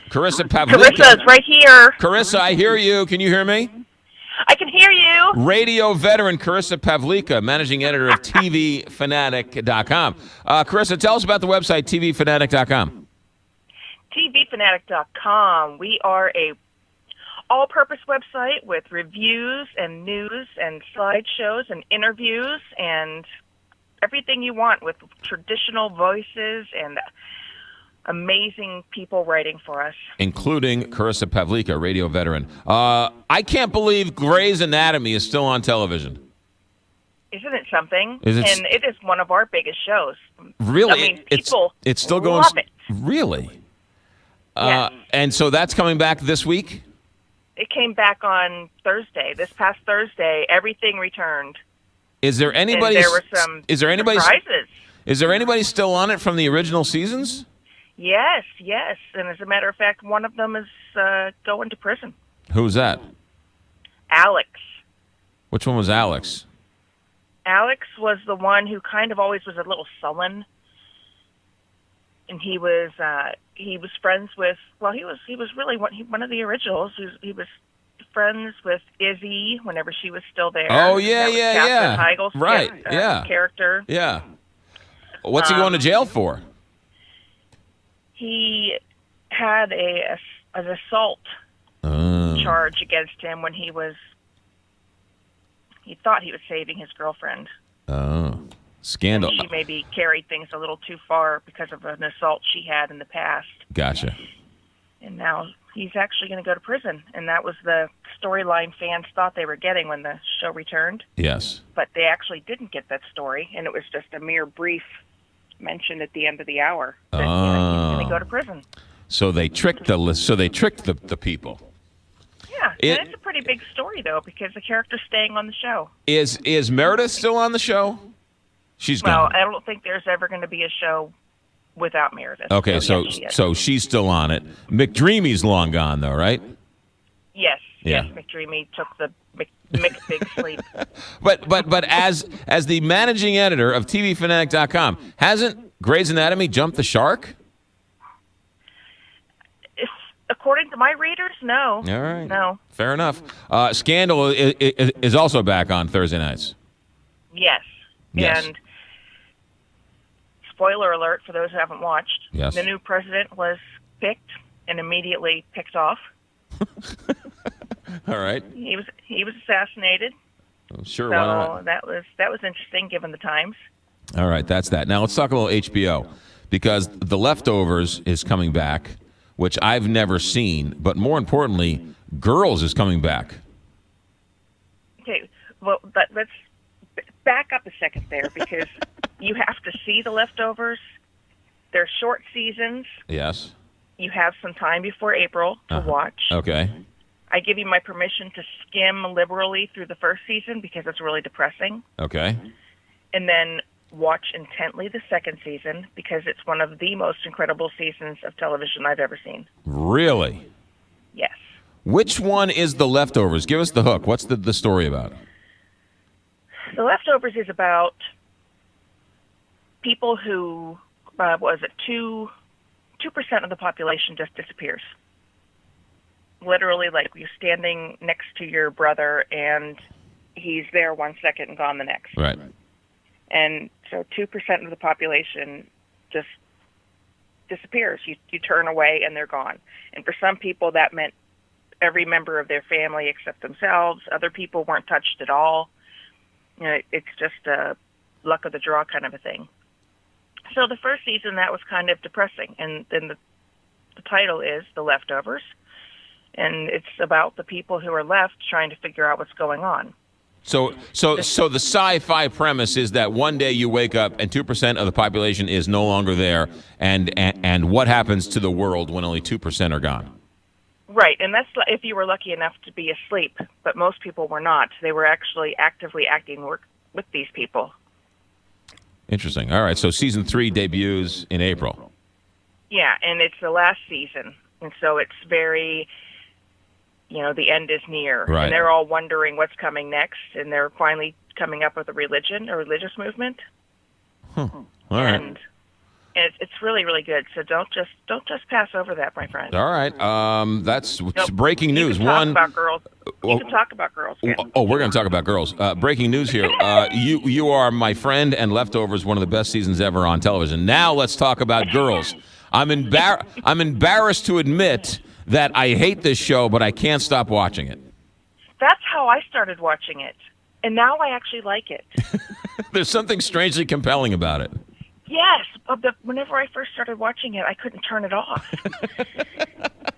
Carissa Pavlica. Carissa's right here. Carissa, I hear you. Can you hear me? I can hear you. Radio veteran Carissa Pavlica, managing editor of TVFanatic.com. Carissa, tell us about the website, TVFanatic.com. TVFanatic.com. We are a all-purpose website with reviews and news and slideshows and interviews and everything you want with traditional voices and amazing people writing for us. Including Carissa Pavlica, radio veteran. I can't believe Grey's Anatomy is still on television. Isn't it something? And it is one of our biggest shows. Really? I mean, people it's still going. love it. Really? Yes. And so that's coming back this week? It came back on Thursday. This past Thursday, everything returned. Is there anybody? And there were some surprises. Is there anybody still on it from the original seasons? Yes. And as a matter of fact, one of them is going to prison. Who's that? Alex. Which one was Alex? Alex was the one who kind of always was a little sullen, and he was friends with. Well, he was really one of the originals. He was friends with Izzy whenever she was still there. Oh yeah. Heigl's Right, character. Yeah. What's he going to jail for? He had an assault charge against him when he thought he was saving his girlfriend. Oh, scandal. And she maybe carried things a little too far because of an assault she had in the past. Gotcha. And now he's actually going to go to prison. And that was the storyline fans thought they were getting when the show returned. Yes. But they actually didn't get that story, and it was just a mere brief mention at the end of the hour that he's going to go to prison. So they tricked the people. Yeah, and it's a pretty big story, though, because the character's staying on the show. Is Meredith still on the show? She's gone. Well, I don't think there's ever going to be a show without Meredith. Okay, so she's still on it. McDreamy's long gone, though, right? Yes. Yeah. Yes, McDreamy took the Mick big sleep. But as the managing editor of TVFanatic.com, hasn't Grey's Anatomy jumped the shark? According to my readers, no. All right. No. Fair enough. Scandal is also back on Thursday nights. Yes. Yes. And spoiler alert for those who haven't watched, yes. The new president was picked and immediately picked off. All right. He was assassinated. Sure, so why not? that was interesting given the times. All right, that's that. Now let's talk about HBO, because The Leftovers is coming back, which I've never seen, but more importantly, Girls is coming back. Okay, well, let's back up a second there, because you have to see The Leftovers. They're short seasons. Yes. You have some time before April to watch. Okay. I give you my permission to skim liberally through the first season because it's really depressing. Okay. And then watch intently the second season because it's one of the most incredible seasons of television I've ever seen. Really? Yes. Which one is The Leftovers? Give us the hook. What's the story about? The Leftovers is about people who, 2% of the population just disappears. Literally, like you're standing next to your brother and he's there 1 second and gone the next. Right. And so 2% of the population just disappears. You turn away and they're gone. And for some people that meant every member of their family except themselves. Other people weren't touched at all. You know, it's just a luck of the draw kind of a thing. So the first season, that was kind of depressing. And then the title is The Leftovers. And it's about the people who are left trying to figure out what's going on. So the sci-fi premise is that one day you wake up and 2% of the population is no longer there, and what happens to the world when only 2% are gone? Right, and that's if you were lucky enough to be asleep, but most people were not. They were actually actively acting with these people. Interesting. All right, so season 3 debuts in April. Yeah, and it's the last season, and so it's very... the end is near. Right. And they're all wondering what's coming next, and they're finally coming up with a religious movement. Huh. All right. and it's really, really good. So don't just pass over that, my friend. All right. That's breaking news. You can talk about girls. You can talk about girls. Yeah. Oh, we're going to talk about girls. Breaking news here. You are my friend, and Leftovers, one of the best seasons ever on television. Now let's talk about girls. I'm embarrassed to admit that I hate this show, but I can't stop watching it. That's how I started watching it, and now I actually like it. There's something strangely compelling about it. Yes, but whenever I first started watching it, I couldn't turn it off.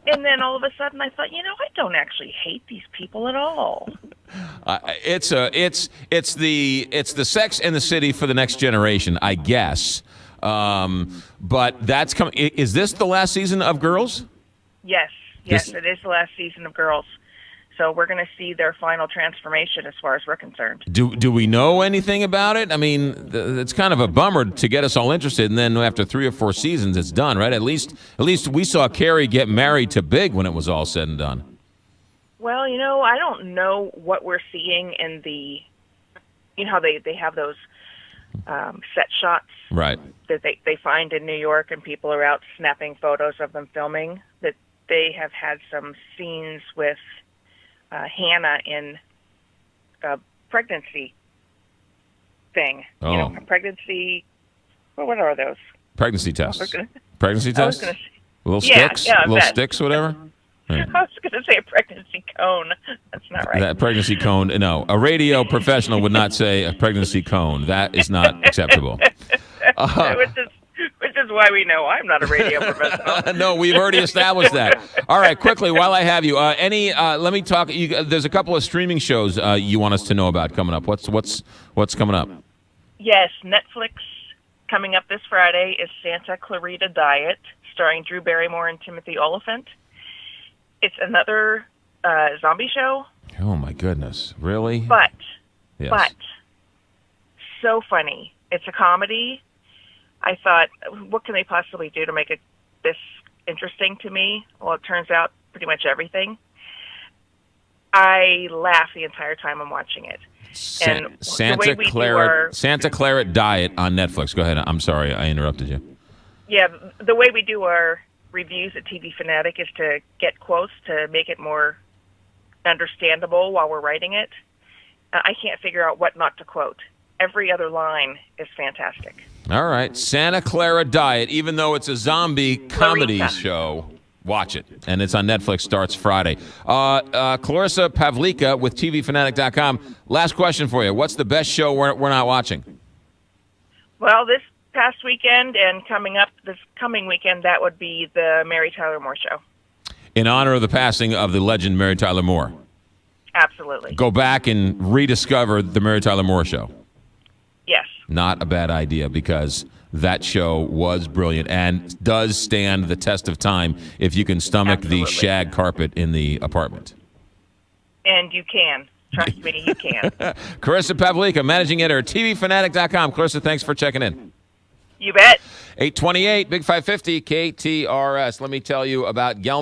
And then all of a sudden, I thought, I don't actually hate these people at all. It's the Sex and the City for the next generation, I guess. But that's coming. Is this the last season of Girls? Yes, it is the last season of Girls. So we're going to see their final transformation as far as we're concerned. Do we know anything about it? I mean, it's kind of a bummer to get us all interested, and then after 3 or 4 seasons, it's done, right? At least we saw Carrie get married to Big when it was all said and done. Well, I don't know what we're seeing in the, how they have those set shots, right? That they find in New York, and people are out snapping photos of them filming. That they have had some scenes with Hannah in a pregnancy thing. Oh. A pregnancy. Well, what are those? Pregnancy tests. Pregnancy tests. Little yeah, sticks. Yeah, little sticks, whatever. I was going to say a pregnancy cone. That's not right. That pregnancy cone. No, a radio professional would not say a pregnancy cone. That is not acceptable. Which is why we know I'm not a radio professional. No, we've already established that. All right, quickly, while I have you, let me talk. There's a couple of streaming shows you want us to know about coming up. What's coming up? Yes, Netflix coming up this Friday is Santa Clarita Diet, starring Drew Barrymore and Timothy Olyphant. It's another zombie show. Oh my goodness, really? But yes. So funny. It's a comedy. I thought, what can they possibly do to make it this interesting to me? Well, it turns out pretty much everything. I laugh the entire time I'm watching it. Santa Clara Diet on Netflix. Go ahead. I'm sorry, I interrupted you. Yeah, the way we do our reviews at TV Fanatic is to get quotes to make it more understandable while we're writing it. I can't figure out what not to quote. Every other line is fantastic. All right. Santa Clara Diet, even though it's a zombie comedy show, watch it. And it's on Netflix, starts Friday. Carissa Pavlica with TVFanatic.com. Last question for you. What's the best show we're not watching? Well, this past weekend and coming up this coming weekend, that would be the Mary Tyler Moore Show. In honor of the passing of the legend Mary Tyler Moore. Absolutely. Go back and rediscover the Mary Tyler Moore Show. Yes. Not a bad idea, because that show was brilliant and does stand the test of time if you can stomach the shag carpet in the apartment. And you can. Trust me, you can. Carissa Pavlica, managing editor, TVFanatic.com. Carissa, thanks for checking in. You bet. 828, Big 550, KTRS. Let me tell you about Gelman.